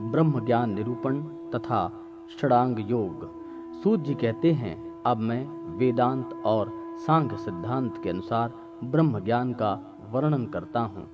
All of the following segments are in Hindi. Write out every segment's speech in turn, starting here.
ब्रह्म ज्ञान निरूपण तथा षडांग योग। सूत जी कहते हैं, अब मैं वेदांत और सांख्य सिद्धांत के अनुसार ब्रह्म ज्ञान का वर्णन करता हूँ।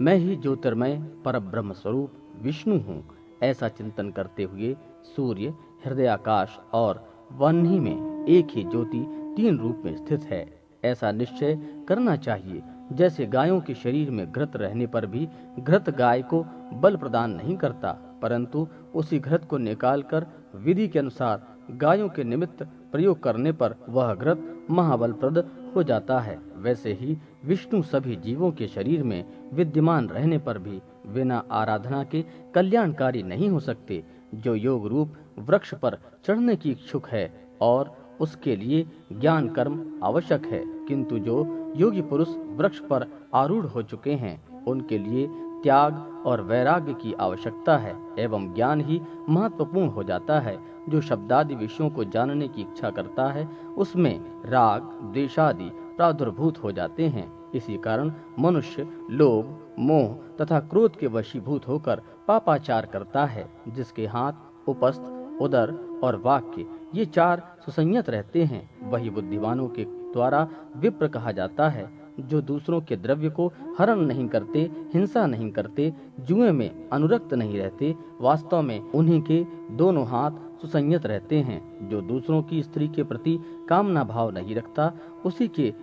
मैं ही ज्योतिर्मय परब्रह्म स्वरूप विष्णु हूँ। ऐसा चिंतन करते हुए सूर्य, हृदयाकाश और वह्नि में एक ही ज्योति तीन रूप में स्थित है, ऐसा निश्चय करना चाहिए। जैसे गायों के शरीर में घृत रहने पर भी घृत गाय को बल प्रदान नहीं करता, परंतु उसी घृत को निकालकर विधि के अनुसार गायों के निमित्त प्रयोग करने पर वह घृत महाबलप्रद हो जाता है, वैसे ही विष्णु सभी जीवों के शरीर में विद्यमान रहने पर भी बिना आराधना के कल्याणकारी नहीं हो सकते। जो योग रूप वृक्ष पर चढ़ने की इच्छुक है और उसके लिए ज्ञान कर्म आवश्यक है, किंतु जो योगी पुरुष वृक्ष पर आरूढ़ हो चुके हैं उनके लिए त्याग और वैराग्य की आवश्यकता है एवं ज्ञान ही महत्वपूर्ण हो जाता है। जो शब्दादि विषयों को जानने की इच्छा करता है उसमें राग द्वेषादि प्रादुर्भूत हो जाते हैं। इसी कारण मनुष्य लोभ, मोह तथा क्रोध के वशीभूत होकर पापाचार करता है। जिसके हाथ, उपस्थ, उदर और वाक्य ये चार सुसंयत रहते हैं, वही बुद्धिमानों के द्वारा विप्र कहा जाता है। जो दूसरों के द्रव्य को हरण नहीं करते, हिंसा नहीं करते, जुए में अनुरक्त नहीं रहते, वास्तव में उन्हीं के दोनों हाथ सुसंयत रहते हैं। जो दूसरों की स्त्री के प्रति कामना भाव नहीं रखता, उसी के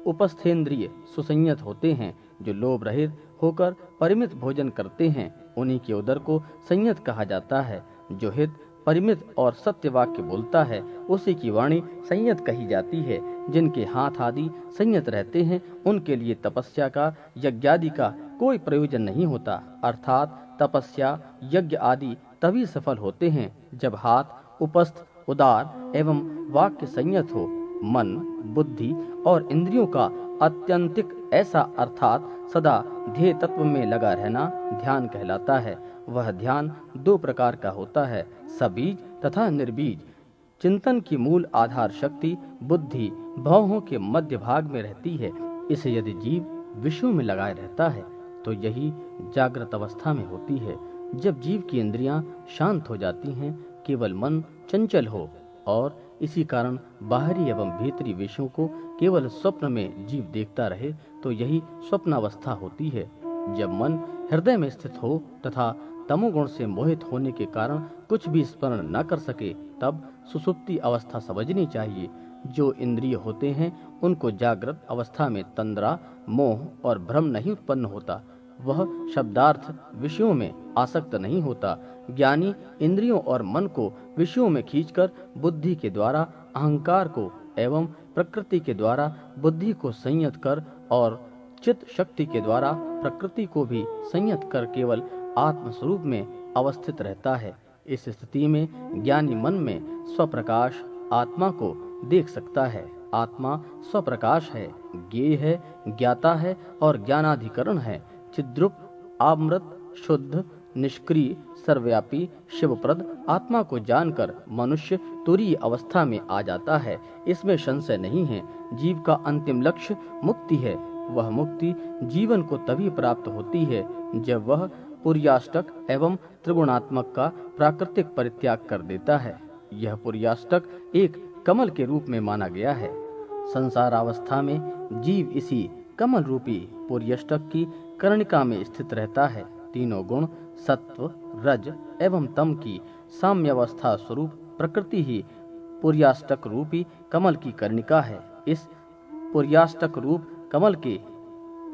उपस्थेंद्रिय सुसंयत होते हैं। जो लोभ रहित होकर परिमित भोजन करते हैं, उन्हीं के उदर को संयत कहा जाता है। जो हित, परिमित और सत्य वाक्य बोलता है, उसी की वाणी संयत कही जाती है। जिनके हाथ आदि संयत रहते हैं, उनके लिए तपस्या का, यज्ञादि का कोई प्रयोजन नहीं होता। अर्थात तपस्या, यज्ञ आदि तभी सफल होते हैं जब हाथ, उपस्थ, उदार एवं वाक्य संयत हो। मन, बुद्धि और इंद्रियों का अत्यंतिक ऐसा अर्थात सदा ध्येय तत्व में लगा रहना ध्यान कहलाता है। वह ध्यान दो प्रकार का होता है, सबीज तथा निर्बीज। चिंतन की मूल आधार शक्ति बुद्धि भवों के मध्य भाग में रहती है। इसे यदि जीव विषयों में लगाए रहता है तो यही जागृत अवस्था में होती है। जब जीव की इंद्रियां शांत हो जाती हैं, केवल मन चंचल हो और इसी कारण बाहरी एवं भीतरी विषयों को केवल स्वप्न में जीव देखता रहे, तो यही स्वप्नावस्था होती है। जब मन हृदय में स्थित हो तथा तमोगुण से मोहित होने के कारण कुछ भी स्मरण न कर सके, तब सुसुप्ति अवस्था समझनी चाहिए। जो इंद्रिय होते हैं उनको जागृत अवस्था में तंद्रा, मोह और भ्रम नहीं उत्पन्न होता। वह शब्दार्थ विषयों में आसक्त नहीं होता। ज्ञानी इंद्रियों और मन को विषयों में खींचकर बुद्धि के द्वारा अहंकार को एवं प्रकृति के द्वारा बुद्धि को संयत कर और चित्त शक्ति के द्वारा प्रकृति को भी संयत कर केवल आत्म स्वरूप में अवस्थित रहता है। इस स्थिति में ज्ञानी मन में स्वप्रकाश आत्मा को देख सकता है। आत्मा स्वप्रकाश है, ज्ञेय है, ज्ञाता है और ज्ञानाधिकरण है। चिद्रूप, अमृत, शुद्ध, निष्क्रिय, सर्वव्यापी, शिवप्रद आत्मा को जानकर मनुष्य तुरीय अवस्था में आ जाता है। इसमें संशय नहीं है। जीव का अंतिम लक्ष्य मुक्ति है। वह मुक्ति जीवन को तभी प्राप्त होती है जब वह पुर्याष्टक एवं त्रिगुणात्मक का प्राकृतिक परित्याग कर देता है। यह पुर्याष्टक एक कमल के रूप में माना गया है। संसारावस्था में जीव इसी कमल रूपी पुर्याष्टक की कर्णिका में स्थित रहता है। तीनों गुण सत्व, रज एवं तम की साम्यावस्था स्वरूप प्रकृति ही पुर्याष्टक रूपी कमल की कर्णिका है। इस पुर्याष्टक रूप कमल के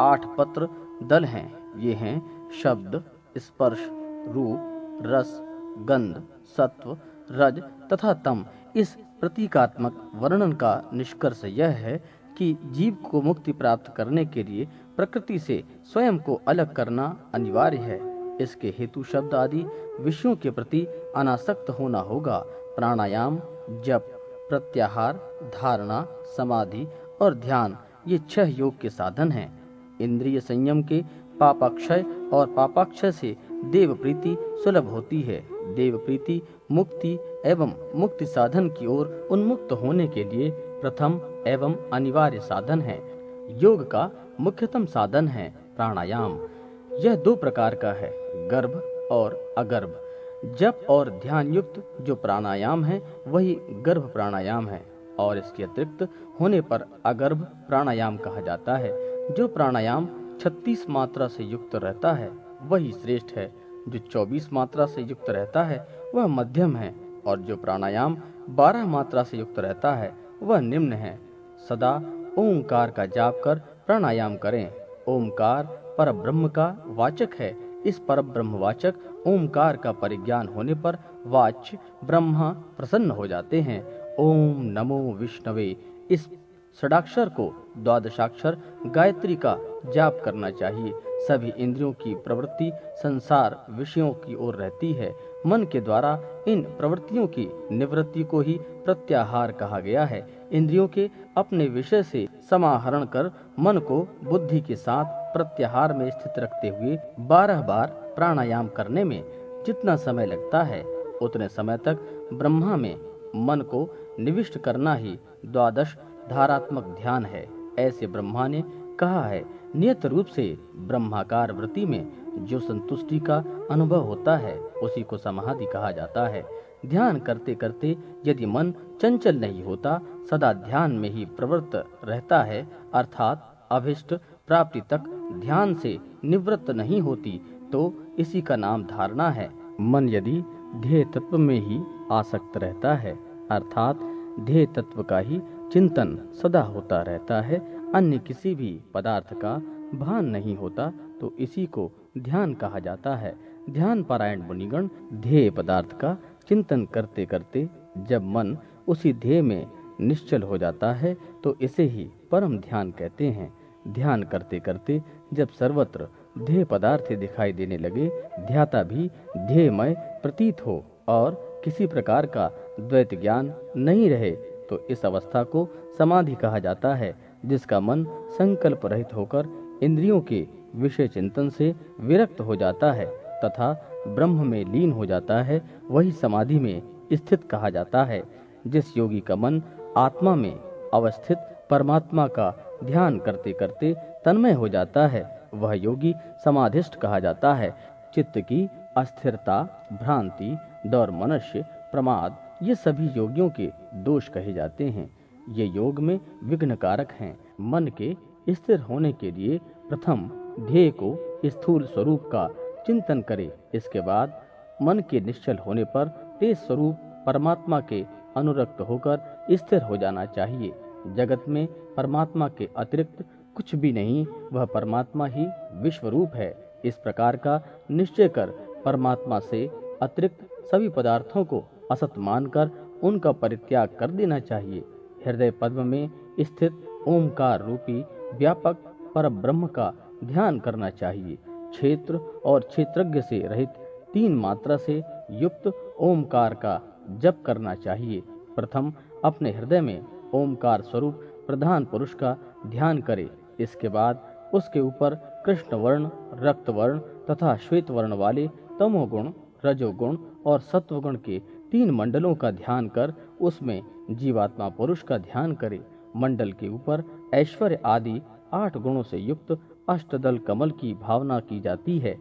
8 पत्र दल हैं। ये हैं शब्द, स्पर्श, रूप, रस, गंध, सत्व, रज तथा तम। इस प्रतीकात्मक वर्णन का निष्कर्ष यह है कि जीव को मुक्ति प्राप्त करने के लिए प्रकृति से स्वयं को अलग करना अनिवार्य है। इसके हेतु शब्द आदि विषयों के प्रति अनासक्त होना होगा। प्राणायाम, जप, प्रत्याहार, धारणा, समाधि और ध्यान ये 6 योग के साधन हैं। इंद्रिय संयम के पापाक्षय और पापाक्षय से देव प्रीति सुलभ होती है। देव प्रीति मुक्ति एवं मुक्ति साधन की ओर उन्मुक्त होने के लिए प्रथम एवं अनिवार्य साधन है। योग का मुख्यतम साधन है प्राणायाम। यह 2 प्रकार का है, गर्भ और अगर्भ। जप और ध्यान युक्त जो प्राणायाम है वही गर्भ प्राणायाम है और इसके अतिरिक्त होने पर अगर्भ प्राणायाम कहा जाता है। जो प्राणायाम 36 मात्रा से युक्त रहता है वही श्रेष्ठ है, जो 24 मात्रा से युक्त रहता है वह मध्यम है और जो प्राणायाम 12 मात्रा से युक्त रहता है वह निम्न है। सदा ओंकार का जाप कर प्राणायाम करें। ओंकार परब्रह्म का वाचक है। इस परब्रह्म वाचक ओंकार का परिज्ञान होने पर वाच्य ब्रह्मा प्रसन्न हो जाते हैं। ओम नमो विष्णवे इस षडाक्षर को द्वादशाक्षर गायत्री का जाप करना चाहिए। सभी इंद्रियों की प्रवृत्ति संसार विषयों की ओर रहती है। मन के द्वारा इन प्रवृत्तियों की निवृत्ति को ही प्रत्याहार कहा गया है। इंद्रियों के अपने विषय से समाहरण कर मन को बुद्धि के साथ प्रत्याहार में स्थित रखते हुए 12 बार प्राणायाम करने में जितना समय लगता है उतने समय तक ब्रह्मा में मन को निविष्ट करना ही द्वादश धारात्मक ध्यान है। ऐसे ब्रह्मा ने कहा है, नियत रूप से ब्रह्माकार वृत्ति में जो संतुष्टि का अनुभव होता है उसी को समाधि कहा जाता है। ध्यान करते करते यदि मन चंचल नहीं होता, सदा ध्यान में ही प्रवृत्त रहता है, अर्थात अभिष्ट प्राप्ति तक ध्यान से निवृत्त नहीं होती, तो इसी का नाम धारणा है। मन यदि ध्येय तत्व में ही आसक्त रहता है, अर्थात ध्येय तत्व का ही चिंतन सदा होता रहता है, अन्य किसी भी पदार्थ का भान नहीं होता, तो इसी को ध्यान कहा जाता है। ध्यान पारायण मुनिगण ध्येय पदार्थ का चिंतन करते करते जब मन उसी ध्येय में निश्चल हो जाता है तो इसे ही परम ध्यान कहते हैं। ध्यान करते करते जब सर्वत्र ध्येय पदार्थ दिखाई देने लगे, ध्याता भी ध्येयमय प्रतीत हो और किसी प्रकार का द्वैत ज्ञान नहीं रहे, तो इस अवस्था को समाधि कहा जाता है। जिसका मन संकल्प रहित होकर इंद्रियों के विषय चिंतन से विरक्त हो जाता है तथा ब्रह्म में लीन हो जाता है, वही समाधि में स्थित कहा जाता है। जिस योगी का मन आत्मा में अवस्थित परमात्मा का ध्यान करते करते तन्मय हो जाता है, वह योगी समाधिष्ठ कहा जाता है। चित्त की अस्थिरता, भ्रांति, दौर्मनस्य, प्रमाद ये सभी योगियों के दोष कहे जाते हैं। ये योग में विघ्न कारक हैं। मन के स्थिर होने के लिए प्रथम ध्येय को स्थूल स्वरूप का चिंतन करे। इसके बाद मन के निश्चल होने पर तेज स्वरूप परमात्मा के अनुरक्त होकर स्थिर हो जाना चाहिए। जगत में परमात्मा के अतिरिक्त कुछ भी नहीं, वह परमात्मा ही विश्व रूप है। इस प्रकार का निश्चय कर परमात्मा से अतिरिक्त सभी पदार्थों को असत मानकर उनका परित्याग कर देना चाहिए। हृदय पद्म में स्थित ओमकार रूपी व्यापक पर ब्रह्म का ध्यान करना चाहिए। क्षेत्र और क्षेत्रज्ञ से रहित 3 मात्रा से युक्त ओमकार का जप करना चाहिए। प्रथम अपने हृदय में ओमकार स्वरूप प्रधान पुरुष का ध्यान करे। इसके बाद उसके ऊपर कृष्ण वर्ण, रक्त वर्ण तथा श्वेत वर्ण वाले तमोगुण, रजोगुण और सत्वगुण के 3 मंडलों का ध्यान कर उसमें जीवात्मा पुरुष का ध्यान करे। मंडल के ऊपर ऐश्वर्य आदि 8 गुणों से युक्त अष्टदल कमल की भावना की जाती है।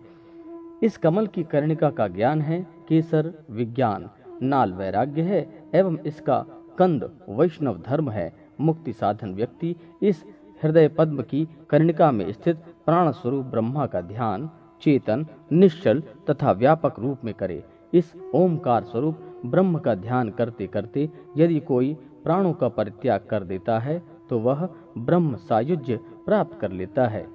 इस कमल की कर्णिका का ज्ञान है, केसर विज्ञान, नाल वैराग्य है एवं इसका कंद वैष्णव धर्म है। मुक्ति साधन व्यक्ति इस हृदय पद्म की कर्णिका में स्थित प्राण स्वरूप ब्रह्मा का ध्यान चेतन, निश्चल तथा व्यापक रूप में करे। इस ओमकार स्वरूप ब्रह्म का ध्यान करते करते यदि कोई प्राणों का परित्याग कर देता है तो वह ब्रह्म सायुज्य प्राप्त कर लेता है।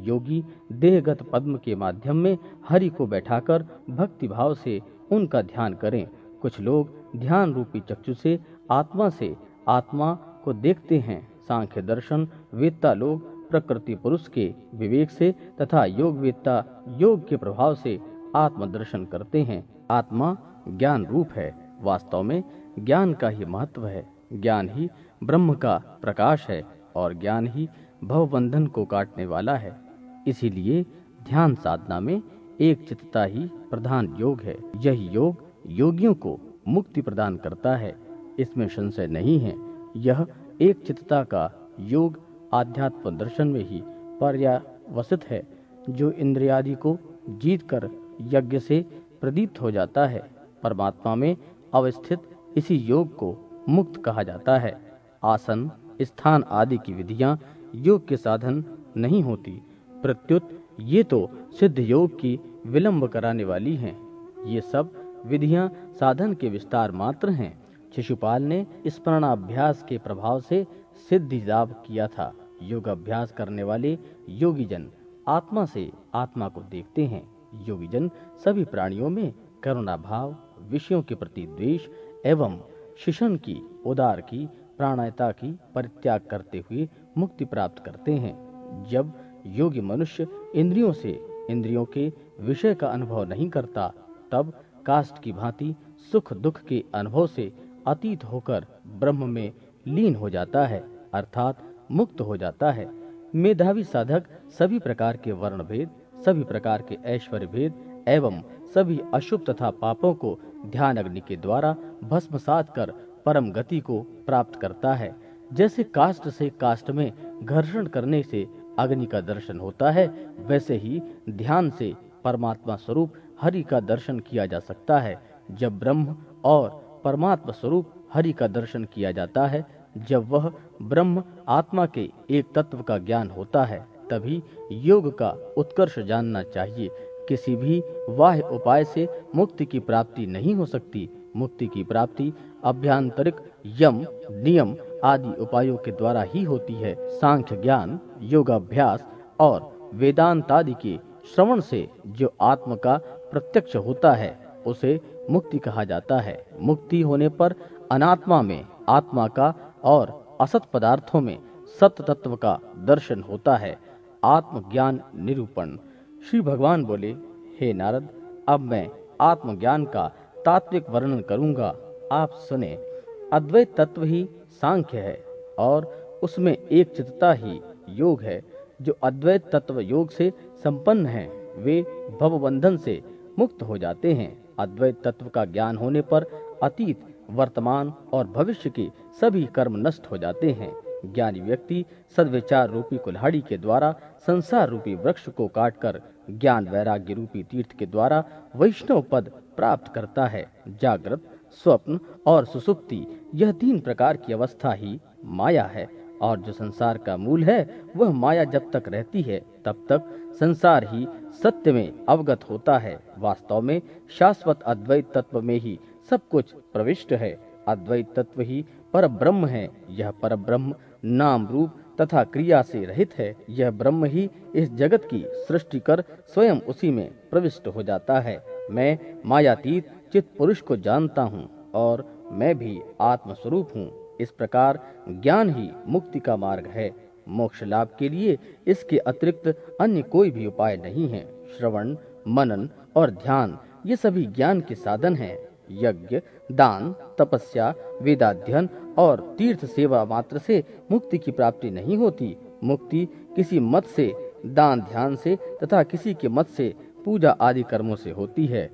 योगी देहगत पद्म के माध्यम में हरि को बैठाकर भक्ति भाव से उनका ध्यान करें। कुछ लोग ध्यान रूपी चक्षु से आत्मा को देखते हैं। सांख्य दर्शन वेत्ता लोग प्रकृति पुरुष के विवेक से तथा योग वेत्ता योग के प्रभाव से आत्मदर्शन करते हैं। आत्मा ज्ञान रूप है। वास्तव में ज्ञान का ही महत्व है। ज्ञान ही ब्रह्म का प्रकाश है और ज्ञान ही भवबंधन को काटने वाला है। इसीलिए ध्यान साधना में एक चित्तता ही प्रधान योग है। यही योग योगियों को मुक्ति प्रदान करता है, इसमें संशय नहीं है। यह एक चित्तता का योग आध्यात्म दर्शन में ही पर्यावसित है। जो इंद्रियादि को जीतकर यज्ञ से प्रदीप्त हो जाता है परमात्मा में अवस्थित इसी योग को मुक्त कहा जाता है। आसन, स्थान आदि की विधियां योग के साधन नहीं होती, प्रत्युत ये तो सिद्ध योग की विलंब कराने वाली हैं। ये सब विधियां साधन के विस्तार मात्र हैं। शिशुपाल ने स्मरणाभ्यास के प्रभाव से सिद्धि लाभ किया था। योग अभ्यास करने वाले योगीजन आत्मा से आत्मा को देखते हैं। योगीजन सभी प्राणियों में करुणा भाव, विषयों के प्रति द्वेष एवं शिशन की, उदार की, प्राणायता की परित्याग करते हुए मुक्ति प्राप्त करते हैं। जब योगी मनुष्य इंद्रियों से इंद्रियों के विषय का अनुभव नहीं करता, तब काष्ठ की भांति सुख दुख के अनुभव से अतीत होकर ब्रह्म में लीन हो जाता है, अर्थात मुक्त हो जाता है। मेधावी साधक सभी प्रकार के वर्ण भेद, सभी प्रकार के ऐश्वर्य भेद एवं सभी अशुभ तथा पापों को ध्यान अग्नि के द्वारा भस्मसात कर परम गति को प्राप्त करता है। जैसे काष्ठ से काष्ठ में घर्षण करने से अग्नि का दर्शन होता है, वैसे ही ध्यान से परमात्मा स्वरूप हरि का दर्शन किया जा सकता है। जब ब्रह्म और परमात्मा स्वरूप हरि का दर्शन किया जाता है, जब वह ब्रह्म आत्मा के एक तत्व का ज्ञान होता है, तभी योग का उत्कर्ष जानना चाहिए। किसी भी बाह्य उपाय से मुक्ति की प्राप्ति नहीं हो सकती। मुक्ति की प्राप्ति अभ्यांतरिक यम, नियम आदि उपायों के द्वारा ही होती है। सांख्य ज्ञान, योगाभ्यास और वेदांत आदि के श्रवण से जो आत्मा का प्रत्यक्ष होता है, उसे मुक्ति कहा जाता है। मुक्ति होने पर अनात्मा में आत्मा का और असत पदार्थों में सत तत्व का दर्शन होता है। आत्मज्ञान निरूपण। श्री भगवान बोले, हे नारद, अब मैं आत्मज्ञान का तात्विक वर्णन करूंगा, आप सुने। अद्वैत तत्व ही सांख्य है और उसमें एक चित्तता ही योग है। जो अद्वैत तत्व योग से संपन्न हैं, वे भवबंधन से मुक्त हो जाते हैं। अद्वैत तत्व का ज्ञान होने पर अतीत, वर्तमान और भविष्य के सभी कर्म नष्ट हो जाते हैं। ज्ञानी व्यक्ति सद्विचार रूपी कुल्हाड़ी के द्वारा संसार रूपी वृक्ष को काटकर ज्ञान वैराग्य रूपी तीर्थ के द्वारा वैष्णव पद प्राप्त करता है। जागृत, स्वप्न और सुसुप्ति, यह तीन प्रकार की अवस्था ही माया है, और जो संसार का मूल है, वह माया जब तक रहती है तब तक संसार ही सत्य में अवगत होता है। वास्तव में शाश्वत अद्वैत तत्व में ही सब कुछ प्रविष्ट है। अद्वैत तत्व ही परब्रह्म है। यह परब्रह्म नाम रूप तथा क्रिया से रहित है। यह ब्रह्म ही इस जगत की सृष्टि कर स्वयं उसी में प्रविष्ट हो जाता है। मैं मायातीत चित पुरुष को जानता हूँ और मैं भी आत्म स्वरूप हूँ। इस प्रकार ज्ञान ही मुक्ति का मार्ग है। मोक्ष लाभ के लिए इसके अतिरिक्त अन्य कोई भी उपाय नहीं है। श्रवण, मनन और ध्यान ये सभी ज्ञान के साधन हैं। यज्ञ, दान, तपस्या, वेदाध्ययन और तीर्थ सेवा मात्र से मुक्ति की प्राप्ति नहीं होती। मुक्ति किसी मत से, दान ध्यान से तथा किसी के मत से पूजा आदि कर्मों से होती है।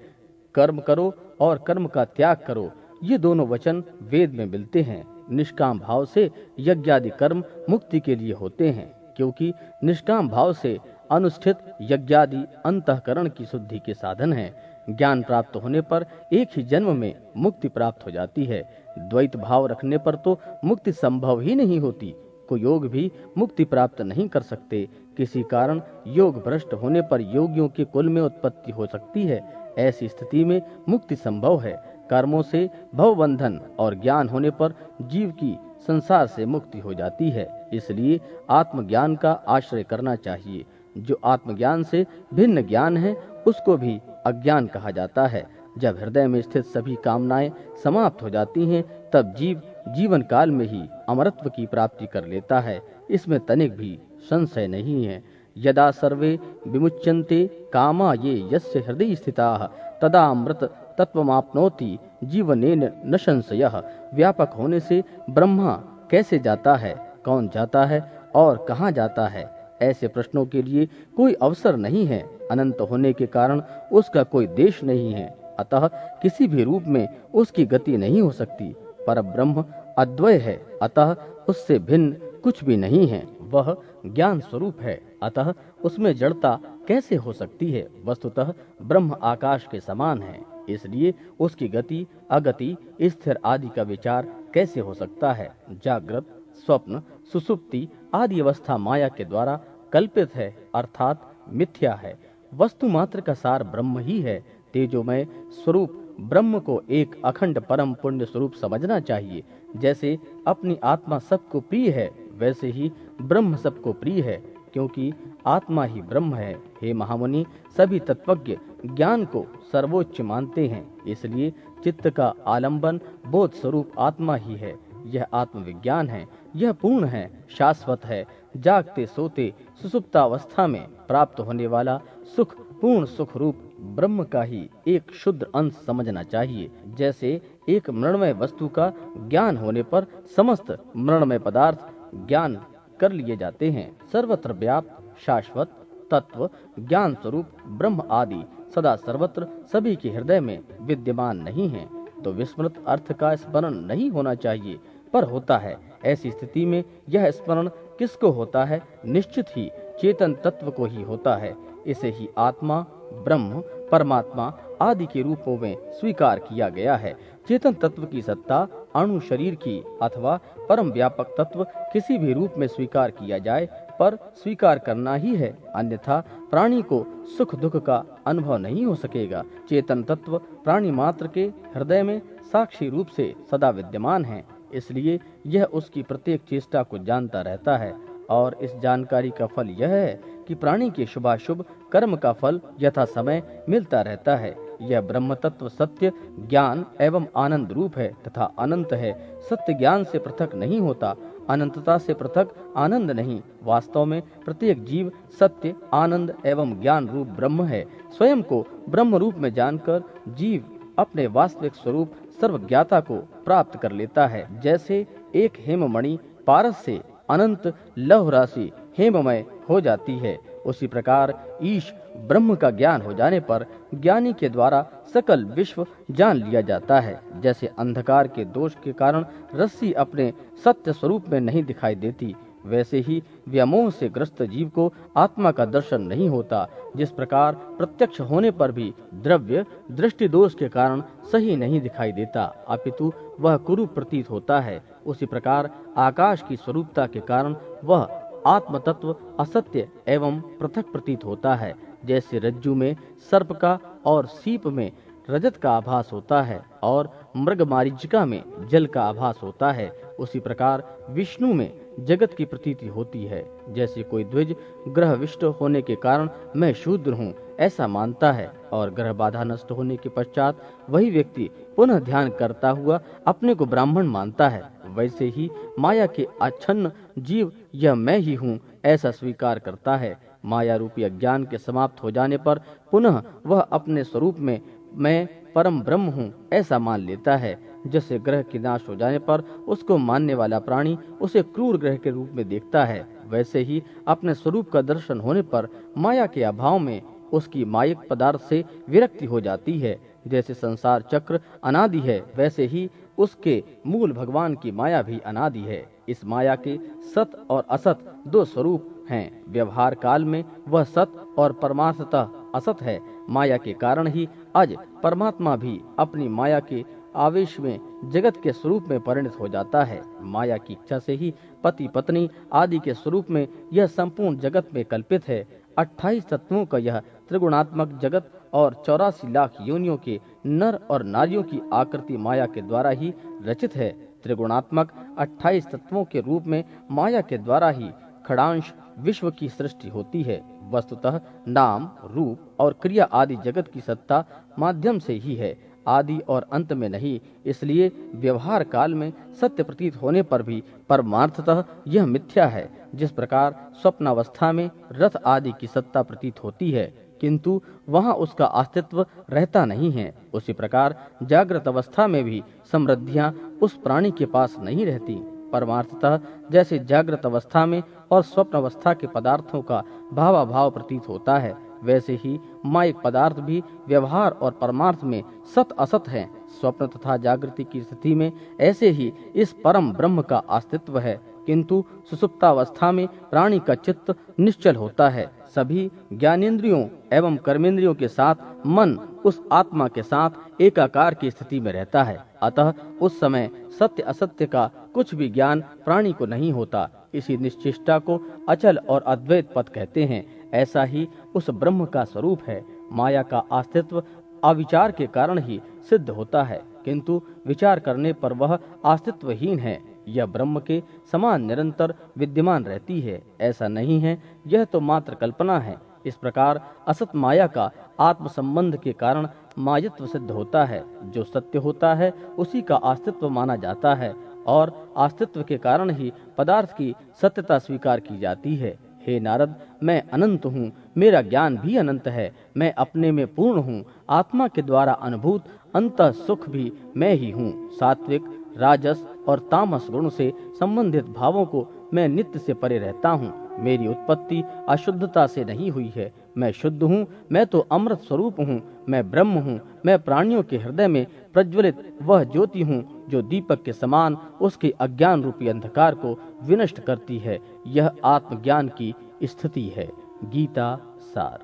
कर्म करो और कर्म का त्याग करो, ये दोनों वचन वेद में मिलते हैं। निष्काम भाव से यज्ञादि कर्म मुक्ति के लिए होते हैं, क्योंकि निष्काम भाव से अनुष्ठित यज्ञादि अंतःकरण की शुद्धि के साधन हैं। ज्ञान प्राप्त होने पर एक ही जन्म में मुक्ति प्राप्त हो जाती है। द्वैत भाव रखने पर तो मुक्ति संभव ही नहीं होती। कोई योग भी मुक्ति प्राप्त नहीं कर सकते। किसी कारण योग भ्रष्ट होने पर योगियों के कुल में उत्पत्ति हो सकती है। ऐसी स्थिति में मुक्ति संभव है। कर्मों से भवबंधन और ज्ञान होने पर जीव की संसार से मुक्ति हो जाती है। इसलिए आत्मज्ञान का आश्रय करना चाहिए। जो आत्मज्ञान से भिन्न ज्ञान है, उसको भी अज्ञान कहा जाता है। जब हृदय में स्थित सभी कामनाएं समाप्त हो जाती हैं, तब जीव जीवन काल में ही अमरत्व की प्राप्ति कर लेता है। इसमें तनिक भी संशय नहीं है। यदा सर्वे विमुच्यन्ते कामा ये यस्य हृदय स्थिताः तदा अमृत तत्वमाप्नोति जीवनेन न संशयः। व्यापक होने से ब्रह्मा कैसे जाता है, कौन जाता है और कहाँ जाता है, ऐसे प्रश्नों के लिए कोई अवसर नहीं है। अनंत होने के कारण उसका कोई देश नहीं है, अतः किसी भी रूप में उसकी गति नहीं हो सकती। पर ब्रह्म अद्वय है, अतः उससे भिन्न कुछ भी नहीं है। वह ज्ञान स्वरूप है, अतः उसमें जड़ता कैसे हो सकती है। वस्तुतः ब्रह्म आकाश के समान है। इसलिए उसकी गति, अगति, स्थिर आदि का विचार कैसे हो सकता है? जागृत, स्वप्न, सुसुप्ति आदि अवस्था माया के द्वारा कल्पित है, अर्थात मिथ्या है। वस्तु मात्र का सार ब्रह्म ही है। तेजोमय स्वरूप ब्रह्म को एक अखंड परम पुण्य स्वरूप समझना चाहिए। जैसे अपनी आत्मा सबको प्रिय है, वैसे ही ब्रह्म सबको प्रिय है, क्योंकि आत्मा ही ब्रह्म है। हे महामुनि, सभी तत्वज्ञ ज्ञान को सर्वोच्च मानते हैं, इसलिए चित्त का आलंबन बोध स्वरूप आत्मा ही है। यह आत्मविज्ञान है, यह पूर्ण है, शाश्वत है। जागते सोते सुसुप्तावस्था में प्राप्त होने वाला सुख पूर्ण सुख रूप ब्रह्म का ही एक शुद्ध अंश समझना चाहिए। जैसे एक मृण्मय वस्तु का ज्ञान होने पर समस्त मृण्मय पदार्थ ज्ञान कर लिए जाते हैं। सर्वत्र व्याप्त शाश्वत तत्व ज्ञान स्वरूप ब्रह्म आदि सदा सर्वत्र सभी के हृदय में विद्यमान नहीं है, तो विस्मृत अर्थ का स्मरण नहीं होना चाहिए, पर होता है। ऐसी स्थिति में यह स्मरण किसको होता है? निश्चित ही चेतन तत्व को ही होता है। इसे ही आत्मा, ब्रह्म, परमात्मा आदि के रूपों में स्वीकार किया गया है। चेतन तत्व की सत्ता अणु शरीर की अथवा परम व्यापक तत्व किसी भी रूप में स्वीकार किया जाए, पर स्वीकार करना ही है, अन्यथा प्राणी को सुख दुख का अनुभव नहीं हो सकेगा। चेतन तत्व प्राणी मात्र के हृदय में साक्षी रूप से सदा विद्यमान है, इसलिए यह उसकी प्रत्येक चेष्टा को जानता रहता है, और इस जानकारी का फल यह है कि प्राणी के शुभाशुभ कर्म का फल यथा समय मिलता रहता है। यह ब्रह्म तत्व सत्य ज्ञान एवं आनंद रूप है तथा अनंत है। सत्य ज्ञान से पृथक नहीं होता, अनंतता से पृथक आनंद नहीं। वास्तव में प्रत्येक जीव सत्य आनंद एवं ज्ञान रूप ब्रह्म है। स्वयं को ब्रह्म रूप में जानकर जीव अपने वास्तविक स्वरूप सर्वज्ञाता को प्राप्त कर लेता है। जैसे एक हेममणि पारस से अनंत लौह राशि हेममय हो जाती है, उसी प्रकार ईश ब्रह्म का ज्ञान हो जाने पर ज्ञानी के द्वारा सकल विश्व जान लिया जाता है। जैसे अंधकार के दोष के कारण रस्सी अपने सत्य स्वरूप में नहीं दिखाई देती, वैसे ही व्यामोह से ग्रस्त जीव को आत्मा का दर्शन नहीं होता। जिस प्रकार प्रत्यक्ष होने पर भी द्रव्य दृष्टि दोष के कारण सही नहीं दिखाई देता, अपितु वह कुरूप प्रतीत होता है, उसी प्रकार आकाश की स्वरूपता के कारण वह आत्म तत्व असत्य एवं पृथक प्रतीत होता है। जैसे रज्जु में सर्प का और सीप में रजत का आभास होता है और मृगमारीचिका में जल का आभास होता है, उसी प्रकार विष्णु में जगत की प्रतीति होती है। जैसे कोई द्विज ग्रहविष्ट होने के कारण मैं शूद्र हूँ ऐसा मानता है और ग्रह बाधा नष्ट होने के पश्चात वही व्यक्ति पुनः ध्यान करता हुआ अपने को ब्राह्मण मानता है, वैसे ही माया के आच्छन्न जीव यह मैं ही हूँ ऐसा स्वीकार करता है। माया रूपी अज्ञान के समाप्त हो जाने पर पुनः वह अपने स्वरूप में मैं परम ब्रह्म हूँ ऐसा मान लेता है। जैसे ग्रह के नाश हो जाने पर उसको मानने वाला प्राणी उसे क्रूर ग्रह के रूप में देखता है, वैसे ही अपने स्वरूप का दर्शन होने पर माया के अभाव में उसकी मायिक पदार्थ से विरक्ति हो जाती है। जैसे संसार चक्र अनादि है, वैसे ही उसके मूल भगवान की माया भी अनादि है। इस माया के सत और असत दो स्वरूप हैं। व्यवहार काल में वह सत और परमार्थतः असत है। माया के कारण ही आज परमात्मा भी अपनी माया के आवेश में जगत के स्वरूप में परिणत हो जाता है। माया की इच्छा से ही पति पत्नी आदि के स्वरूप में यह संपूर्ण जगत में कल्पित है। 28 तत्वों का यह त्रिगुणात्मक जगत और 84 लाख योनियों के नर और नारियों की आकृति माया के द्वारा ही रचित है। त्रिगुणात्मक 28 तत्वों के रूप में माया के द्वारा ही खड़ांश विश्व की सृष्टि होती है। वस्तुतः नाम रूप और क्रिया आदि जगत की सत्ता माध्यम से ही है, आदि और अंत में नहीं। इसलिए व्यवहार काल में सत्य प्रतीत होने पर भी परमार्थतः यह मिथ्या है। जिस प्रकार स्वप्नावस्था में रथ आदि की सत्ता प्रतीत होती है, किंतु वहां उसका अस्तित्व रहता नहीं है, उसी प्रकार जागृत अवस्था में भी समृद्धियां उस प्राणी के पास नहीं रहती। परमार्थतः जैसे जागृत अवस्था में और स्वप्न अवस्था के पदार्थों का भावाभाव प्रतीत होता है, वैसे ही मायिक पदार्थ भी व्यवहार और परमार्थ में सत असत हैं। स्वप्न तथा जागृति की स्थिति में ऐसे ही इस परम ब्रह्म का अस्तित्व है, किंतु सुसुप्तावस्था में प्राणी का चित्त निश्चल होता है। सभी ज्ञानेंद्रियों एवं कर्मेंद्रियों के साथ मन उस आत्मा के साथ एकाकार की स्थिति में रहता है। अतः उस समय सत्य असत्य का कुछ भी ज्ञान प्राणी को नहीं होता। इसी निश्चेष्टा को अचल और अद्वैत पद कहते हैं। ऐसा ही उस ब्रह्म का स्वरूप है। माया का अस्तित्व अविचार के कारण ही सिद्ध होता है, किंतु विचार करने पर वह अस्तित्वहीन है। यह ब्रह्म के समान निरंतर विद्यमान रहती है, ऐसा नहीं है, यह तो मात्र कल्पना है। इस प्रकार असत माया का आत्म संबंध के कारण मायत्व सिद्ध होता है। जो सत्य होता है उसी का अस्तित्व माना जाता है और अस्तित्व के कारण ही पदार्थ की सत्यता स्वीकार की जाती है। हे नारद, मैं अनंत हूँ, मेरा ज्ञान भी अनंत है, मैं अपने में पूर्ण हूँ, आत्मा के द्वारा अनुभूत अंतः सुख भी मैं ही हूँ। सात्विक, राजस और तामस गुण से संबंधित भावों को मैं नित्य से परे रहता हूँ। मेरी उत्पत्ति अशुद्धता से नहीं हुई है, मैं शुद्ध हूँ, मैं तो अमृत स्वरूप हूँ, मैं ब्रह्म हूँ, मैं प्राणियों के हृदय में प्रज्वलित वह ज्योति हूँ जो दीपक के समान उसके अज्ञान रूपी अंधकार को विनष्ट करती है। यह आत्मज्ञान की स्थिति है। गीता सार।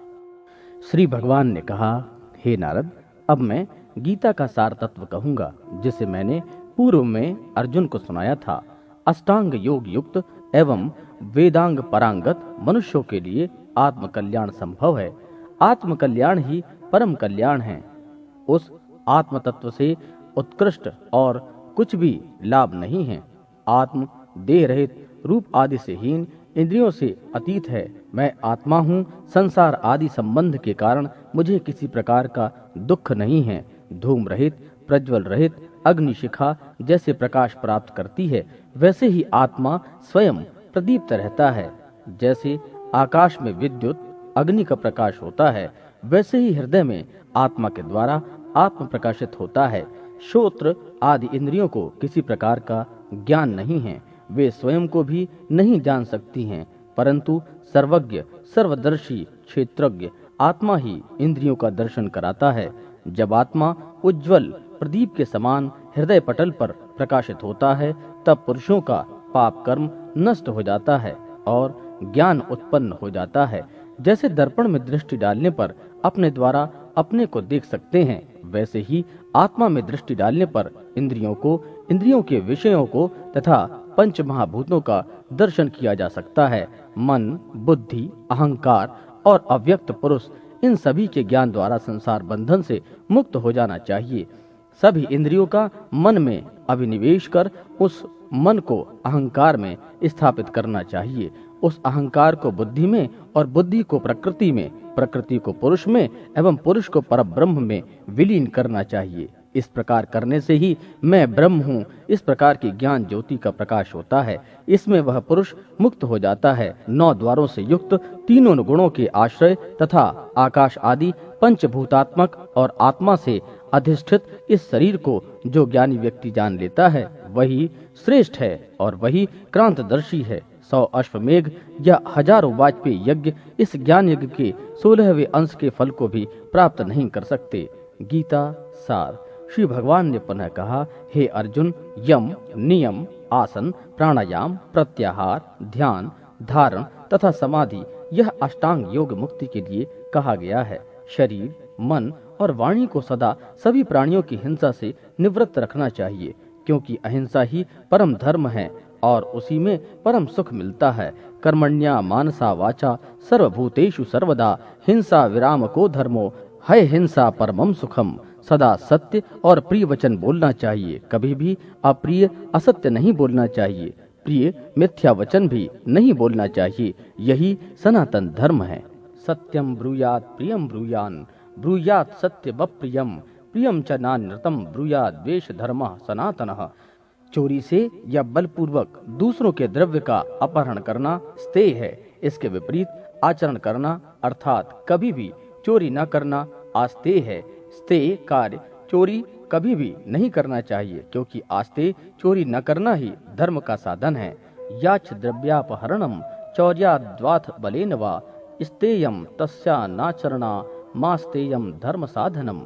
श्री भगवान ने कहा, हे नारद, अब मैं गीता का सार तत्व कहूंगा, जिसे मैंने पूर्व में अर्जुन को सुनाया था। अष्टांग योग युक्त एवं वेदांग परांगत मनुष्यों के लिए आत्म कल्याण संभव है। आत्म कल्याण ही परम कल्याण है। उस आत्म तत्व से उत्कृष्ट और कुछ भी लाभ नहीं है। आत्म देह रहित, रूप आदि से हीन, इंद्रियों से अतीत है। मैं आत्मा हूँ। संसार आदि संबंध के कारण मुझे किसी प्रकार का दुख नहीं है। धूम रहित, प्रज्वल रहित अग्निशिखा जैसे प्रकाश प्राप्त करती है, वैसे ही आत्मा स्वयं प्रदीप्त रहता है। जैसे आकाश में विद्युत अग्नि का प्रकाश होता है, वैसे ही हृदय में आत्मा के द्वारा आत्म प्रकाशित होता है। श्रोत्र आदि इंद्रियों को किसी प्रकार का ज्ञान नहीं है, वे स्वयं को भी नहीं जान सकती हैं, परंतु सर्वज्ञ, सर्वदर्शी, क्षेत्रज्ञ आत्मा ही इंद्रियों का दर्शन कराता है। जब आत्मा उज्ज्वल प्रदीप के समान हृदय पटल पर प्रकाशित होता है, तब पुरुषों का पाप कर्म नष्ट हो जाता है और ज्ञान उत्पन्न हो जाता है। जैसे दर्पण में दृष्टि डालने पर अपने द्वारा अपने को देख सकते हैं, वैसे ही आत्मा में दृष्टि डालने पर इंद्रियों को, इंद्रियों के विषयों को तथा पंच महाभूतों का दर्शन किया जा सकता है। मन, बुद्धि, अहंकार और अव्यक्त पुरुष, इन सभी के ज्ञान द्वारा संसार बंधन से मुक्त हो जाना चाहिए। सभी इंद्रियों का मन में अभिनिवेश कर उस मन को अहंकार में स्थापित करना चाहिए। उस अहंकार को बुद्धि में और बुद्धि को प्रकृति में, प्रकृति को पुरुष में एवं पुरुष को परब्रह्म में विलीन करना चाहिए। इस प्रकार करने से ही मैं ब्रह्म हूँ, इस प्रकार की ज्ञान ज्योति का प्रकाश होता है। इसमें वह पुरुष मुक्त हो जाता है। 9 द्वारों से युक्त, तीनों गुणों के आश्रय तथा आकाश आदि पंचभूतात्मक और आत्मा से अधिष्ठित इस शरीर को जो ज्ञानी व्यक्ति जान लेता है, वही श्रेष्ठ है और वही क्रांतदर्शी है। 100 अश्वमेघ या हजारों वाजपेयी यज्ञ इस ज्ञान यज्ञ के 16वें अंश के फल को भी प्राप्त नहीं कर सकते। गीता सार। श्री भगवान ने पुनः कहा, हे अर्जुन, यम, नियम, आसन, प्राणायाम, प्रत्याहार, ध्यान, धारण तथा समाधि, यह अष्टांग योग मुक्ति के लिए कहा गया है। शरीर, मन और वाणी को सदा सभी प्राणियों की हिंसा से निवृत्त रखना चाहिए, क्योंकि अहिंसा ही परम धर्म है और उसी में परम सुख मिलता है। कर्मण्या मानसा वाचा सर्वभूतेषु सर्वदा हिंसा विराम को धर्मो है हिंसा परमम सुखम। सदा सत्य और प्रिय वचन बोलना चाहिए, कभी भी अप्रिय असत्य नहीं बोलना चाहिए, प्रिय मिथ्या वचन भी नहीं बोलना चाहिए। यही सनातन धर्म है। सत्यम ब्रूयात प्रियम ब्रूयान, ब्रूयात सत्य प्रियम, प्रियम च नान्यतम ब्रूयात द्वेष धर्म सनातनः। चोरी से या बलपूर्वक दूसरों के द्रव्य का अपहरण करना स्तेय है। इसके विपरीत आचरण करना अर्थात कभी भी चोरी न करना आस्तेय है। स्तेय कार्य चोरी कभी भी नहीं करना चाहिए, क्योंकि आस्तेय चोरी न करना ही धर्म का साधन है। याच द्रव्यापहरणम चौर्याद्वाथ बलेन वा स्तेयम तस्या नाचरणा मास्तेयम धर्म साधनम।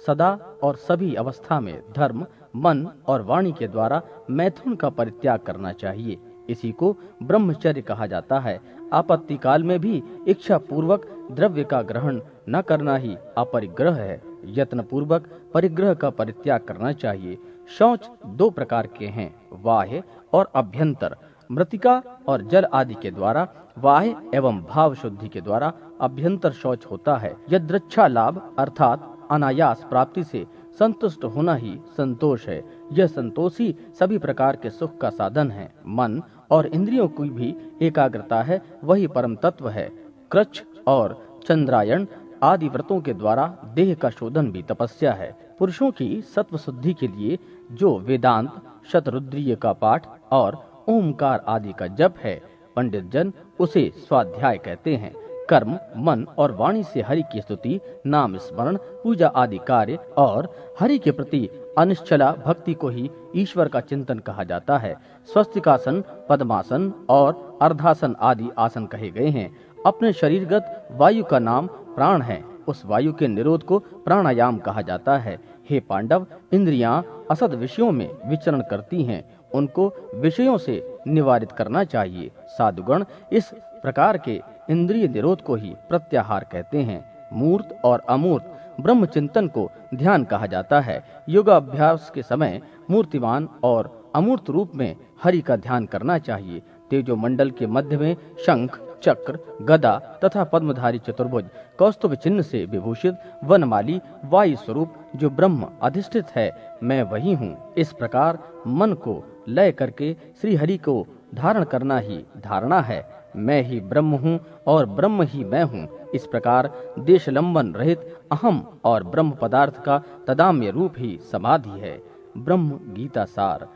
सदा और सभी अवस्था में धर्म, मन और वाणी के द्वारा मैथुन का परित्याग करना चाहिए। इसी को ब्रह्मचर्य कहा जाता है। आपत्ति काल में भी इच्छा पूर्वक द्रव्य का ग्रहण न करना ही अपरिग्रह है। यत्न पूर्वक परिग्रह का परित्याग करना चाहिए। शौच दो प्रकार के हैं, बाह्य और अभ्यंतर। मृतिका और जल आदि के द्वारा बाह्य एवं भाव शुद्धि के द्वारा अभ्यंतर शौच होता है। यदृच्छा लाभ अर्थात अनायास प्राप्ति से संतुष्ट होना ही संतोष है। यह संतोष ही सभी प्रकार के सुख का साधन है। मन और इंद्रियों की भी एकाग्रता है, वही परम तत्व है। कृच्छ और चंद्रायण आदि व्रतों के द्वारा देह का शोधन भी तपस्या है। पुरुषों की सत्व शुद्धि के लिए जो वेदांत, शतरुद्रीय का पाठ और ओमकार आदि का जप है, पंडित जन उसे स्वाध्याय कहते हैं। कर्म, मन और वाणी से हरि की स्तुति, नाम स्मरण, पूजा आदि कार्य और हरि के प्रति अनिश्चला भक्ति को ही ईश्वर का चिंतन कहा जाता है। स्वस्तिकासन, पद्मासन और अर्धासन आदि आसन कहे गए हैं। अपने शरीरगत वायु का नाम प्राण है। उस वायु के निरोध को प्राणायाम कहा जाता है। हे पांडव, इंद्रियां असद विषयों में विचरण करती हैं, उनको विषयों से निवारित करना चाहिए। साधुगण इस प्रकार के इंद्रिय निरोध को ही प्रत्याहार कहते हैं। मूर्त और अमूर्त ब्रह्म चिंतन को ध्यान कहा जाता है। योगाभ्यास के समय मूर्तिमान और अमूर्त रूप में हरि का ध्यान करना चाहिए। तेजो मंडल के मध्य में शंख, चक्र, गदा तथा पद्मधारी चतुर्भुज कौस्तुभ चिन्ह से विभूषित वनमाली वायु स्वरूप जो ब्रह्म अधिष्ठित है, मैं वही हूँ। इस प्रकार मन को लय करके श्री हरि को धारण करना ही धारणा है। मैं ही ब्रह्म हूँ और ब्रह्म ही मैं हूँ। इस प्रकार देशलंबन रहित अहम और ब्रह्म पदार्थ का तदाम्य रूप ही समाधि है। ब्रह्म गीता सार।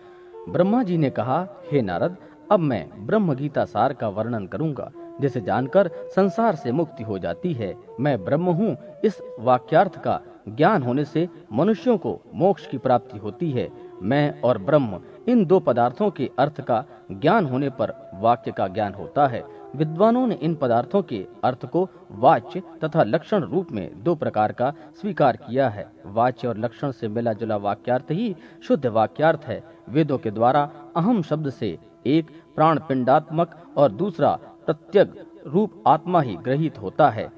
ब्रह्मा जी ने कहा, हे नारद, अब मैं ब्रह्म गीता सार का वर्णन करूंगा, जिसे जानकर संसार से मुक्ति हो जाती है। मैं ब्रह्म हूँ, इस वाक्यार्थ का ज्ञान होने से मनुष्यों को मोक्ष की प्राप्ति होती है। मैं और ब्रह्म इन दो पदार्थों के अर्थ का ज्ञान होने पर वाक्य का ज्ञान होता है। विद्वानों ने इन पदार्थों के अर्थ को वाच्य तथा लक्षण रूप में दो प्रकार का स्वीकार किया है। वाच्य और लक्षण से मिला जुला वाक्यार्थ ही शुद्ध वाक्यार्थ है। वेदों के द्वारा अहम शब्द से एक प्राण पिंडात्मक और दूसरा प्रत्यग रूप आत्मा ही ग्रहित होता है।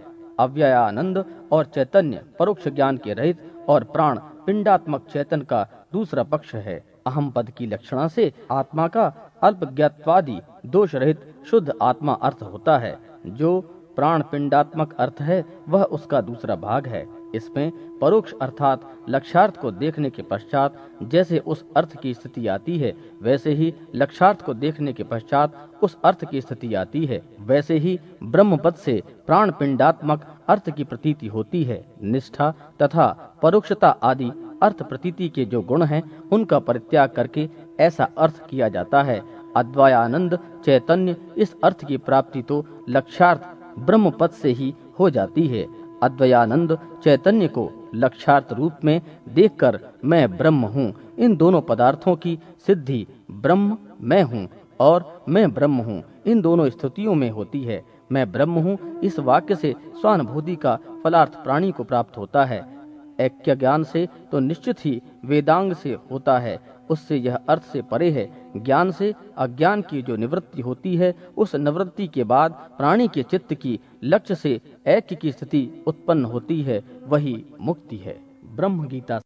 अव्ययानंद और चैतन्य परोक्ष ज्ञान के रहित और प्राण पिंडात्मक चैतन्य का दूसरा पक्ष है। अहम पद की लक्षणा से आत्मा का अल्पज्ञात्वादि दोष रहित शुद्ध आत्मा अर्थ होता है। जो प्राण पिंडात्मक अर्थ है वह उसका दूसरा भाग है। इसमें परोक्ष अर्थात लक्ष्यार्थ को देखने के पश्चात जैसे उस अर्थ की स्थिति आती है, वैसे ही लक्ष्यार्थ को देखने के पश्चात उस अर्थ की स्थिति आती है। वैसे ही ब्रह्म पद से प्राण पिंडात्मक अर्थ की प्रतीति होती है। निष्ठा तथा परोक्षता आदि अर्थ प्रतीति के जो गुण हैं, उनका परित्याग करके ऐसा अर्थ किया जाता है। अद्वयानंद चैतन्य इस अर्थ की प्राप्ति तो लक्ष्यार्थ ब्रह्म पद से ही हो जाती है। अद्वयानंद चैतन्य को लक्ष्यार्थ रूप में देखकर मैं ब्रह्म हूँ, इन दोनों पदार्थों की सिद्धि ब्रह्म मैं हूँ और मैं ब्रह्म हूँ इन दोनों स्थितियों में होती है। मैं ब्रह्म हूँ इस वाक्य से स्वानुभूति का फलार्थ प्राणी को प्राप्त होता है। ऐक्य ज्ञान से तो निश्चित ही वेदांग से होता है, उससे यह अर्थ से परे है। ज्ञान से अज्ञान की जो निवृत्ति होती है, उस निवृत्ति के बाद प्राणी के चित्त की लक्ष्य से ऐक्य की स्थिति उत्पन्न होती है, वही मुक्ति है। ब्रह्म गीता